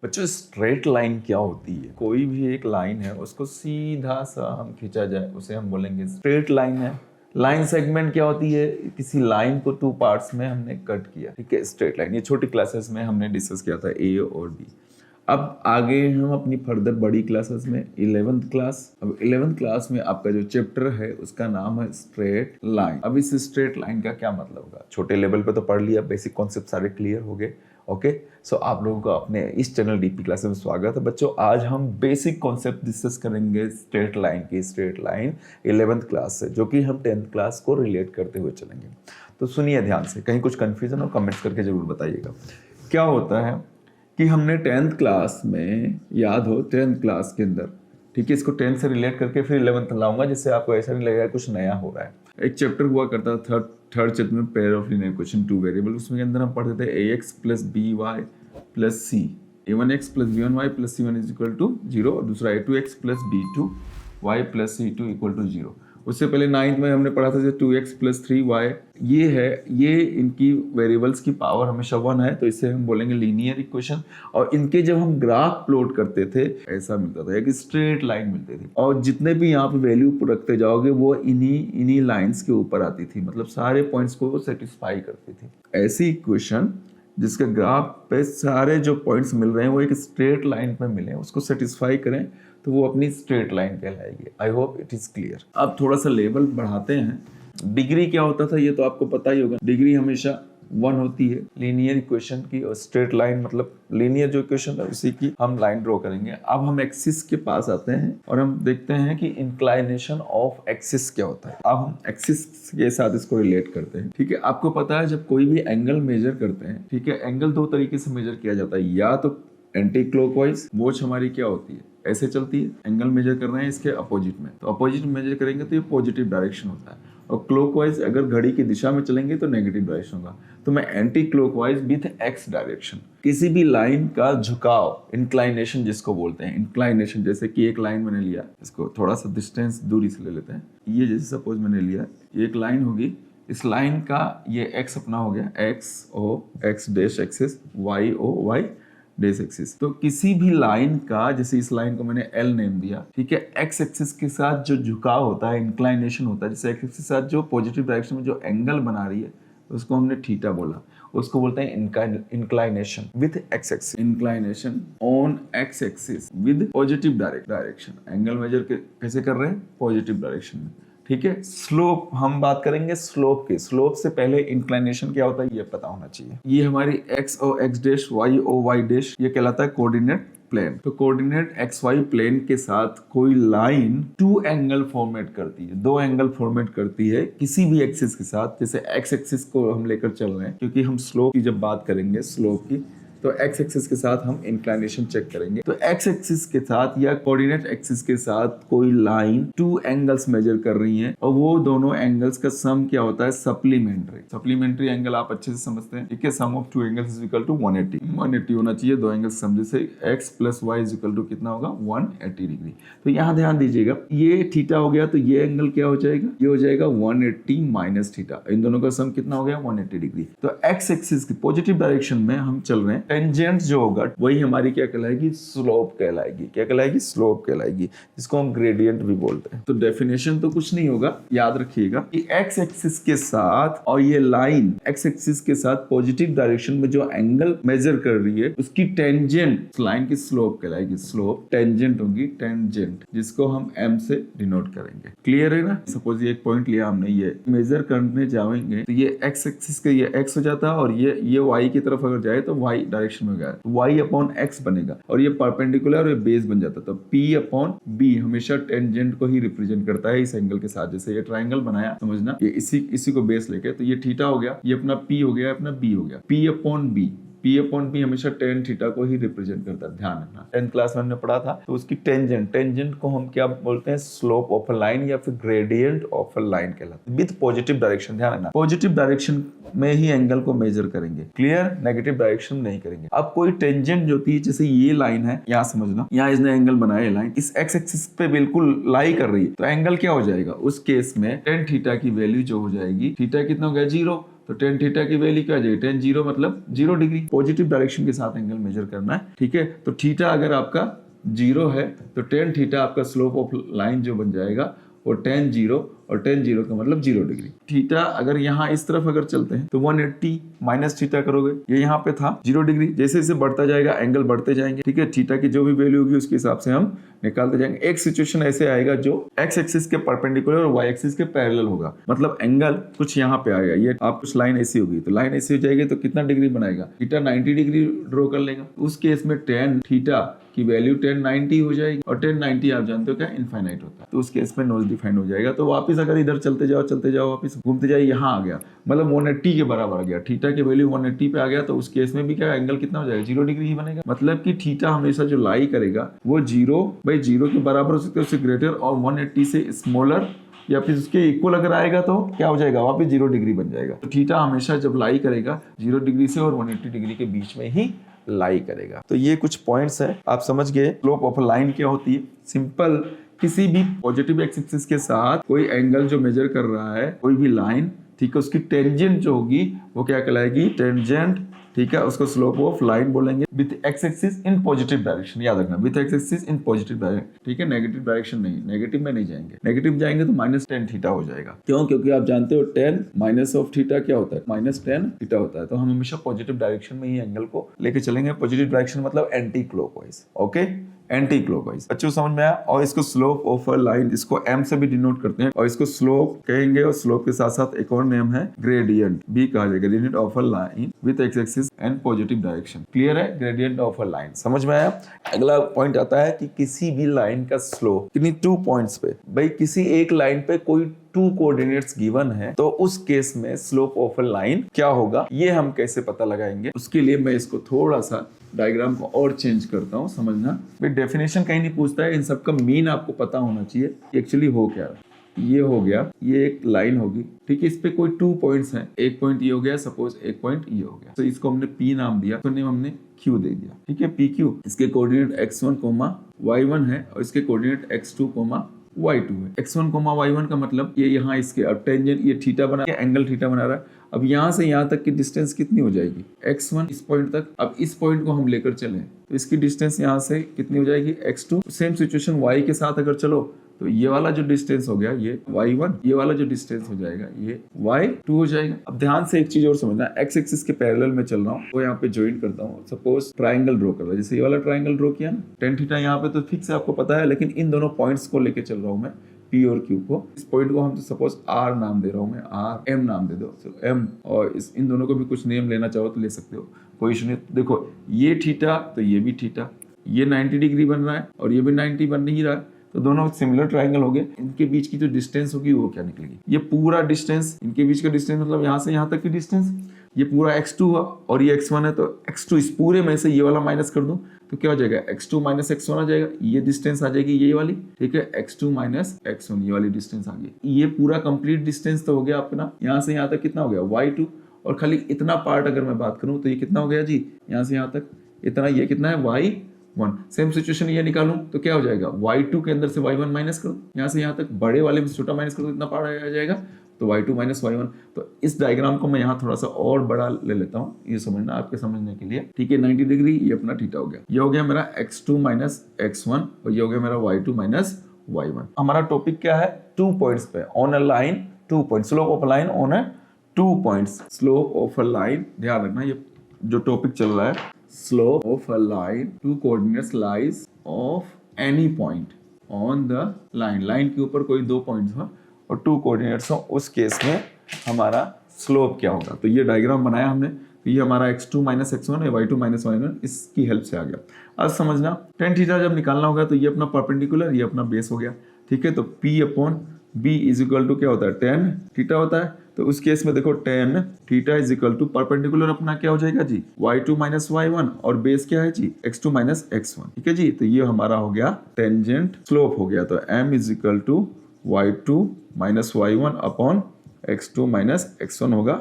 बच्चों straight line क्या होती है? कोई भी एक लाइन है उसको सीधा सा हम खींचा जाए उसे हम बोलेंगे स्ट्रेट लाइन है। लाइन सेगमेंट क्या होती है? किसी लाइन को टू पार्ट्स में हमने कट किया, ठीक है, स्ट्रेट लाइन। ये छोटी क्लासेस में हमने डिस्कस किया था, ए और बी। अब आगे हम अपनी फर्दर बड़ी क्लासेस में 11th क्लास। अब 11th क्लास में आपका जो चैप्टर है उसका नाम है स्ट्रेट लाइन। अब इस स्ट्रेट लाइन का क्या मतलब होगा? छोटे लेवल पे तो पढ़ लिया, बेसिक कॉन्सेप्ट सारे क्लियर हो गए। ओके, सो आप लोगों का अपने इस चैनल डीपी क्लासेस में स्वागत है। बच्चों, आज हम बेसिक कॉन्सेप्ट डिस्कस करेंगे स्ट्रेट लाइन की। स्ट्रेट लाइन 11th क्लास से, जो कि हम 10th क्लास को रिलेट करते हुए चलेंगे। तो सुनिए ध्यान से, कहीं कुछ कंफ्यूजन हो कमेंट्स करके जरूर बताइएगा। क्या होता है कि हमने 10th क्लास में, याद हो 10th क्लास के अंदर, ठीक है, इसको 10th से रिलेट करके फिर 11th लाऊंगा, जिससे आपको ऐसा नहीं लगेगा कुछ नया हो रहा है। एक चैप्टर हुआ करता था थर्ड चैप्टर में, pair of linear equation two variable. उसमें अंदर हम पढ़ते थे ax plus B Y plus C, a1x plus b1y plus c1 is equal to 0, और दूसरा a2x plus b2y plus c2 equal to 0। उससे पहले 9th में हमने पढ़ा था 2x प्लस 3y। ये है, ये इनकी वेरिएबल्स की पावर हमेशा 1 है, तो इसे हम बोलेंगे लीनियर इक्वेशन। और इनके जब हम ग्राफ प्लॉट करते थे ऐसा मिलता था, एक स्ट्रेट लाइन मिलती थी, और जितने भी यहाँ पे वैल्यू रखते जाओगे वो इन्हीं लाइंस के ऊपर आती थी, मतलब सारे पॉइंट्स को वो सेटिस्फाई करती थी। ऐसी इक्वेशन जिसके ग्राफ पे सारे जो पॉइंट्स मिल रहे हैं वो एक स्ट्रेट लाइन पे मिले, उसको सेटिस्फाई करें तो वो अपनी स्ट्रेट लाइन कहलाएगी। I hope it is clear. अब थोड़ा सा लेवल बढ़ाते हैं। डिग्री क्या होता था ये तो आपको पता ही होगा। डिग्री हमेशा 1 होती है लीनियर इक्वेशन की, और स्ट्रेट लाइन मतलब लीनियर जो इक्वेशन है उसी की हम लाइन ड्रॉ करेंगे। अब हम एक्सिस के पास आते हैं और हम देखते हैं कि इंक्लाइनेशन ऑफ एक्सिस क्या होता है। अब हम एक्सिस के साथ इसको रिलेट करते हैं, ठीक है। आपको पता है जब कोई भी एंगल मेजर करते हैं, ठीक है, एंगल 2 तरीके से मेजर किया जाता है। या तो एंटी क्लॉकवाइज, वॉच हमारी क्या होती है, ऐसे चलती है, एंगल मेजर कर रहे हैं इसके अपोजिट में, तो अपोजिट मेजर करेंगे तो ये पॉजिटिव डायरेक्शन होता है। और क्लॉकवाइज अगर घड़ी की दिशा में चलेंगे तो नेगेटिव डायरेक्शन होगा। तो मैं anti clockwise with x direction. किसी भी लाइन का झुकाव, इंक्लाइनेशन जिसको बोलते हैं, इंक्लाइनेशन, जैसे कि एक लाइन मैंने लिया, इसको थोड़ा सा डिस्टेंस दूरी से ले लेते हैं। ये जैसे सपोज मैंने लिया, ये एक लाइन होगी, इस लाइन का ये एक्स अपना हो गया, X O X dash axis, Y O Y dash axis. तो किसी भी लाइन का, जैसे इस लाइन को मैंने एल नेम दिया, ठीक है, एक्स एक्सिस के साथ जो झुकाव होता है, इंक्लाइनेशन होता है, जैसे एक्स एक्सिस के साथ जो पॉजिटिव डायरेक्शन में जो एंगल बना रही है उसको हमने थीटा बोला, उसको बोलते हैं inclination with x axis. Inclination on x axis with positive direction. Angle measure कैसे कर रहे हैं? पॉजिटिव डायरेक्शन में, ठीक है। स्लोप हम बात करेंगे स्लोप की। स्लोप से पहले इंक्लाइनेशन क्या होता है ये पता होना चाहिए। ये हमारी X O X dash, Y O Y dash, ये कहलाता है कोऑर्डिनेट प्लेन। तो कोऑर्डिनेट एक्स वाई प्लेन के साथ कोई लाइन 2 एंगल फॉर्मेट करती है, 2 एंगल फॉर्मेट करती है किसी भी एक्सिस के साथ। जैसे एक्स एक्सिस को हम लेकर चल रहे हैं, क्योंकि हम स्लोप की जब बात करेंगे, स्लोप की, तो एक्स एक्सिस के साथ हम इंक्लाइनेशन चेक करेंगे। तो एक्स एक्सिस के साथ या कोऑर्डिनेट एक्सिस के साथ कोई लाइन 2 एंगल्स मेजर कर रही है, और वो दोनों एंगल्स का सम क्या होता है? सप्लीमेंट्री। सप्लीमेंट्री एंगल आप अच्छे से समझते हैं, ठीक है। Sum of 2 angles is equal to 180 होना चाहिए। 2 एंगल्स सम, जैसे X plus Y is equal to कितना होगा? 180 डिग्री। तो यहाँ ध्यान दीजिएगा, ये थीटा हो गया तो ये एंगल क्या हो जाएगा? ये हो जाएगा 180 माइनस थीटा। इन दोनों का सम कितना हो गया? 180 डिग्री। तो एक्स एक्सिस की पॉजिटिव डायरेक्शन में हम चल रहे हैं, टेंजेंट जो होगा वही हमारी क्या कहलाएगी? स्लोप कहलाएगी। क्या कहलाएगी? स्लोप कहलाएगी, जिसको हम ग्रेडियंट भी बोलते हैं। तो डेफिनेशन तो कुछ नहीं होगा, याद रखिएगा कि एक्स एक्सिस के साथ और ये लाइन एक्स एक्सिस के साथ पॉजिटिव डायरेक्शन में जो एंगल मेजर कर रही है उसकी टेंजेंट लाइन की स्लोप कहलाएगी। स्लोप टेंजेंट होगी, टेंजेंट, जिसको हम एम से डिनोट करेंगे। क्लियर है ना? सपोज ये एक पॉइंट लिया हमने, ये मेजर करने जाएंगे तो ये एक्स एक्सिस का ये एक्स हो जाता है, और ये वाई की तरफ अगर जाए तो वाई डायरेक्शन में गया, y अपॉन x बनेगा, और ये परपेंडिकुलर और ये बेस बन जाता। तो p अपॉन b हमेशा टेंजेंट को ही रिप्रेजेंट करता है इस एंगल के साथ। जैसे ये ट्राइंगल बनाया, समझना, ये इसी को बेस लेके, तो ये थीटा हो गया, ये अपना p हो गया, अपना b हो गया। p अपॉन b हमेशा टेन थीटा को ही रिप्रेजेंट करता है, ध्यान रखना। 10th क्लास में हमने पढ़ा था। तो उसकी टेंजेंट को हम क्या बोलते हैं? स्लोप ऑफ अ लाइन या फिर ग्रेडियंट ऑफ अ लाइन कहलाता है, विद पॉजिटिव डायरेक्शन। ध्यान रखना, पॉजिटिव डायरेक्शन में ही एंगल को मेजर करेंगे, क्लियर? नेगेटिव डायरेक्शन नहीं करेंगे। अब कोई टेंजेंट जो होती है, जैसे ये लाइन है, यहाँ समझना, यहाँ इसने एंगल बनाया, लाइन इस एक्स एक्सिस पे बिल्कुल लाई कर रही है, तो एंगल क्या हो जाएगा? उस केस में टेन थीटा की वैल्यू जो हो जाएगी, थीटा कितना हो गया? 0, तो टेन थीटा की वैल्यू क्या आ जाएगी, टेन जीरो मतलब 0 डिग्री। पॉजिटिव डायरेक्शन के साथ एंगल मेजर करना है, ठीक है। तो थीटा अगर आपका 0 है तो टेन थीटा आपका स्लोप ऑफ लाइन जो बन जाएगा वो टेन जीरो, और टेन जीरो का मतलब 0 डिग्री। थीटा अगर यहाँ इस तरफ अगर चलते हैं तो 180 माइनस थीटा करोगे, ये यहाँ पे था 0 डिग्री। जैसे जैसे बढ़ता जाएगा एंगल बढ़ते जाएंगे, ठीक है। थीटा की जो भी वैल्यू होगी उसके हिसाब से हम निकालते जाएंगे। एक सिचुएशन ऐसे आएगा जो एक्स एक्सिस के परपेंडिकुलर और वाई एक्सिस के पैरेलल होगा, मतलब एंगल कुछ यहाँ पे आएगा, ये आप कुछ लाइन ऐसी होगी, तो लाइन ऐसी हो जाएगी तो कितना डिग्री बनाएगा, थीटा 90 डिग्री ड्रॉ कर लेगा। उस केस में टेन थीटा की वैल्यू 1090 हो जाएगी, और 1090 आप जानते हो क्या इनफाइनाइट होता है, तो उस केस में नोज डिफाइंड हो जाएगा। तो वापस अगर इधर चलते जाओ वापस घूमते जाइए, यहाँ आ गया मतलब 180 के बराबर आ गया, थीटा की वैल्यू 180 पे आ गया, तो उस केस में भी क्या एंगल कितना हो जाएगा, 0 डिग्री ही बनेगा। मतलब कि थीटा हमेशा जो लाई करेगा वो 0/0 के बराबर हो सकता है, उससे ग्रेटर, और 180 से स्मॉलर या फिर उसके इक्वल अगर आएगा तो क्या हो जाएगा, वापस 0 डिग्री बन जाएगा। तो थीटा हमेशा जब लाई करेगा 0 डिग्री से और 180 डिग्री के बीच में ही लाई करेगा। तो ये कुछ पॉइंट्स हैं, आप समझ गए स्लोप ऑफ लाइन क्या होती है। सिंपल, किसी भी पॉजिटिव एक्स एक्सिस के साथ कोई एंगल जो मेजर कर रहा है, कोई भी लाइन, ठीक है, उसकी टेंजेंट जो होगी वो क्या कहलाएगी, टेंजेंट, ठीक है, उसको स्लोप ऑफ लाइन बोलेंगे with x axis in positive direction. याद रखना, with x axis in positive direction, ठीक है, नेगेटिव डायरेक्शन नहीं, नेगेटिव में नहीं जाएंगे। नेगेटिव जाएंगे तो -10 थीटा हो जाएगा। क्यों? क्योंकि आप जानते हो 10 माइनस ऑफ थीटा क्या होता है, -10 थीटा होता है। तो हम हमेशा पॉजिटिव डायरेक्शन में ही एंगल को लेके चलेंगे। पॉजिटिव डायरेक्शन मतलब anti clockwise, okay, anti clockwise. बच्चों समझ में आया। और इसको स्लोप ऑफ अ लाइन, इसको m से भी डिनोट करते हैं, और इसको स्लोप कहेंगे, और स्लोप के साथ साथ एक और नेम है ग्रेडियंट भी कहा जाएगा, gradient of a line with x axis and positive direction. Clear है, ग्रेडियंट ऑफ अ लाइन, समझ में आया। अगला पॉइंट आता है कि किसी भी लाइन का स्लोप किन्हीं 2 पॉइंट्स पे, भाई किसी एक लाइन पे कोई 2 कोऑर्डिनेट्स गिवन है, तो उस केस में स्लोप ऑफ अ लाइन क्या होगा, ये हम कैसे पता लगाएंगे। उसके लिए मैं इसको थोड़ा सा डायग्राम को और चेंज करता हूँ, समझना। भाई डेफिनेशन कहीं नहीं पूछता है, इन सबका मीन आपको पता होना चाहिए एक्चुअली हो क्या रहा है। ये हो गया, ये एक लाइन होगी, ठीक है, इस पे कोई 2 पॉइंट्स हैं, एक पॉइंट ये हो गया, सपोज एक पॉइंट ये हो गया, तो इसको हमने P नाम दिया, तो नेम हमने Q दे दिया, ठीक है, PQ। इसके कोऑर्डिनेट x1, y1 है, और इसके कोऑर्डिनेट x2, y2 है। x1, y1 का मतलब ये यहाँ इसके, अब टेंजेंट ये थीटा बना, एंगल थीटा बना रहा है। अब यहाँ से यहाँ तक की डिस्टेंस कितनी हो जाएगी, x1 इस पॉइंट तक। अब इस पॉइंट को हम लेकर चलें तो इसकी डिस्टेंस यहाँ से कितनी हो जाएगी, x2। सेम सिचुएशन y के साथ अगर चलो तो ये वाला जो डिस्टेंस हो गया ये y1, ये वाला जो डिस्टेंस हो जाएगा ये y2 हो जाएगा। अब ध्यान से एक चीज और समझना, x एक्सिस के पैरेलल में चल रहा हूँ, तो यहाँ पे ज्वाइन करता हूँ। सपोज ट्राइंगल ड्रॉ कर रहा है, जैसे ये वाला ट्राइंगल ड्रॉ किया ना, टेन थीटा यहाँ पे तो फिक्स है, आपको पता है, लेकिन इन दोनों पॉइंट्स को लेके चल रहा हूँ मैं, P और Q को। इस पॉइंट को हम तो सपोज R नाम दे रहा हूँ मैं, R, M नाम दे दो, M, और इन दोनों को भी कुछ नेम लेना चाहो तो ले सकते हो, कोई इशू नहीं। देखो ये थीटा तो ये भी थीटा, ये 90 डिग्री बन रहा है और ये भी 90 बन नहीं रहा है, तो दोनों सिमिलर ट्राइंगल हो गए। इनके बीच की जो डिस्टेंस होगी वो क्या निकलेगी, ये पूरा डिस्टेंस, इनके बीच का डिस्टेंस मतलब यहाँ से यहाँ तक की डिस्टेंस, ये पूरा x2 हुआ और ये x1 है, तो x2 इस पूरे में से ये वाला माइनस कर दूं तो क्या हो जाएगा, x2 माइनस x1 आ जाएगा, ये डिस्टेंस आ जाएगी ये वाली, ठीक है, x2 माइनस x1 ये वाली डिस्टेंस आ गई। ये पूरा कंप्लीट डिस्टेंस तो हो गया अपना, यहाँ से यहाँ तक कितना हो गया y2, और खाली इतना पार्ट अगर मैं बात करूँ तो ये कितना हो गया जी, यहाँ से यहाँ तक इतना, ये कितना है y1। सेम सिचुएशन ये निकालूं तो क्या हो जाएगा, y2 के अंदर से y1 माइनस करो, यहाँ से यहाँ तक बड़े वाले में छोटा माइनस करो तो इतना पार्ट आ जाएगा, तो y2 माइनस y1। तो इस डायग्राम को मैं यहाँ थोड़ा सा और बड़ा ले लेता हूँ, ये समझना आपके समझने के लिए, ठीक है। 90 डिग्री ये अपना थीटा हो गया, ये हो गया मेरा x2 माइनस x1, और ये हो गया मेरा y2 माइनस y1। हमारा टॉपिक क्या है, 2 पॉइंट्स पे on a line, 2 point, slope of a line on a 2 points, slope of a line. ध्यान रखना ये जो टॉपिक चल रहा है, slope of a line, 2 coordinates lies of any point on the line, line के ऊपर कोई 2 पॉइंट्स हो और 2 कोऑर्डिनेट्स हो, उस केस में हमारा स्लोप क्या होगा। तो ये डायग्राम बनाया हमने, तो ये हमारा x2 माइनस x1 है, y2 माइनस y1, इसकी हेल्प से आ गया। अब समझना, tan थीटा जब निकालना होगा तो ये अपना परपेंडिकुलर, ये अपना बेस हो गया, ठीक है। तो P upon B is equal to क्या होता है, tan थीटा होता है। तो उस केस में देखो tan theta is equal to perpendicular अपना क्या हो जाएगा जी, y2 माइनस y1, और बेस क्या है जी, x2 माइनस x1, ठीक है जी। तो ये हमारा हो गया टेंजेंट स्लोप हो गया, तो m is equal to y2 minus y1 upon x2 minus x1 होगा,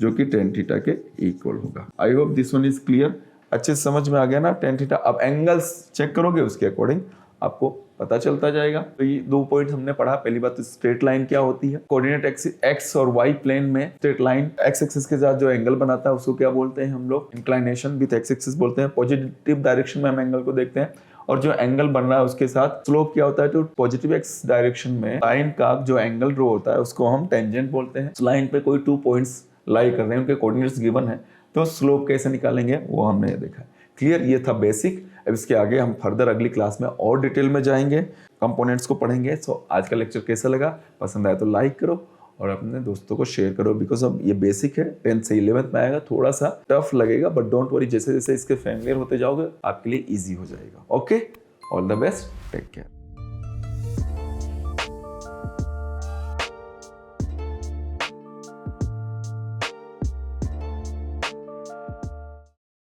जो कि tan थीटा के इक्वल होगा। I hope this one is clear, अच्छे से समझ में आ गया ना tan थीटा। अब एंगल्स चेक करोगे उसके अकॉर्डिंग आपको पता चलता जाएगा। तो ये 2 पॉइंट्स हमने पढ़ा। पहली बात तो स्ट्रेट लाइन क्या होती है, कोऑर्डिनेट एक्स और वाई प्लेन में स्ट्रेट लाइन एक्स एक्सिस के साथ जो एंगल बनाता है उसको क्या बोलते हैं हम लोग, इंक्लाइनेशन विद एक्स एक्सिस बोलते हैं। पॉजिटिव डायरेक्शन में हम एंगल को देखते हैं और जो एंगल बन रहा है उसके साथ स्लोप क्या होता है, तो पॉजिटिव एक्स डायरेक्शन में लाइन का जो एंगल ड्रॉ होता है उसको हम टेंजेंट बोलते हैं। लाइन पे कोई 2 पॉइंट्स लाई कर रहे हैं, उनके कोऑर्डिनेट्स गिवन है, तो स्लोप कैसे निकालेंगे वो हमने देखा है। क्लियर, ये था बेसिक। अब इसके आगे हम फर्दर अगली क्लास में और डिटेल में जाएंगे, कंपोनेंट्स को पढ़ेंगे। सो आज का लेक्चर कैसा लगा, पसंद आया तो लाइक करो और अपने दोस्तों को शेयर करो, बिकॉज अब ये बेसिक है, 10th से 11th में आएगा, थोड़ा सा टफ लगेगा, बट डोंट वरी, जैसे जैसे इसके फैमिलियर होते जाओगे आपके लिए ईजी हो जाएगा। Okay, all the best, take care.